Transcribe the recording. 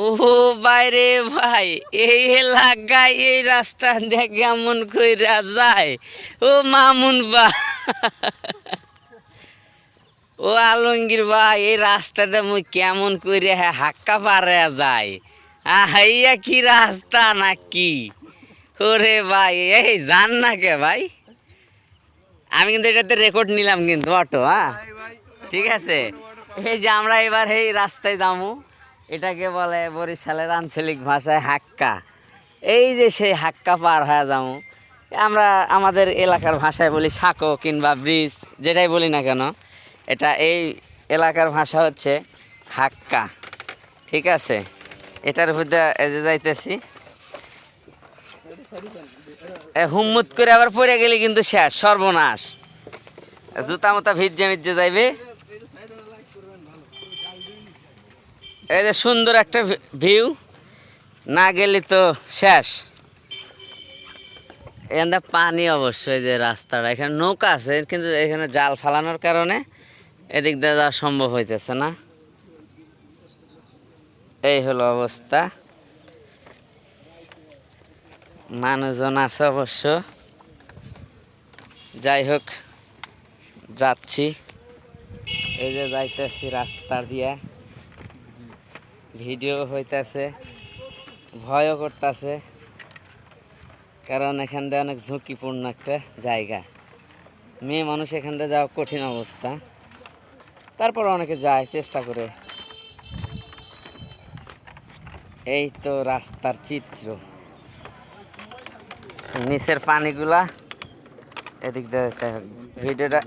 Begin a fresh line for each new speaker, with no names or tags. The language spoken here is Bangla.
ও বাইরে ভাই, এই এলাকায় এই রাস্তা দিয়ে কেমন কইরা যায়? ও মামুন ভাই, ও আলমগীর ভাই, এই রাস্তাতে মুই কেমন করে হাক্কা পারে যায়? আহাইয়া কি রাস্তা নাকি? ওরে ভাই, এই জান না কে ভাই? আমি কিন্তু এটাতে রেকর্ড নিলাম কিন্তু অটো, হ্যাঁ ঠিক আছে। এই যে আমরা এবার এই রাস্তায় যাবো, এটাকে বলে বরিশালের আঞ্চলিক ভাষায় হাক্কা। এই যে সেই হাক্কা পার হয়ে যাবো, আমরা আমাদের এলাকার ভাষায় বলি সাঁকো কিংবা ব্রিজ, যেটাই বলি না কেন, এটা এই এলাকার ভাষা হচ্ছে হাক্কা, ঠিক আছে। এটার মধ্যে এই যে যাইতেছি, হুম্মুত করে আবার পড়ে গেলে কিন্তু শেষ, সর্বনাশ। জুতা মোতা ভিজে ভিজে যাইবে। এই যে সুন্দর একটা ভিউ, না গেলে তো শেষ। এখানে পানি অবশ্যই, যে রাস্তাটা এখানে নৌকা আছে, কিন্তু এখানে জাল ফালানোর কারণে এদিক দিয়ে যাওয়া সম্ভব হইতেছে না। এই হলো অবস্থা। মানুষজন আছে অবশ্য। যাই হোক, যাচ্ছি, এই যে যাইতেছি রাস্তা দিয়ে, ভিডিও হইতেছে, ভয়ও করতেছে, কারণ এখান দিয়ে অনেক ঝুঁকিপূর্ণ একটা জায়গা। মেয়ে মানুষ এখান দিয়ে যাওয়া কঠিন অবস্থা, তারপর অনেকে যায় চেষ্টা করে। এই তো রাস্তার চিত্র, নিচের পানিগুলা এদিক দিয়ে ভিডিওটা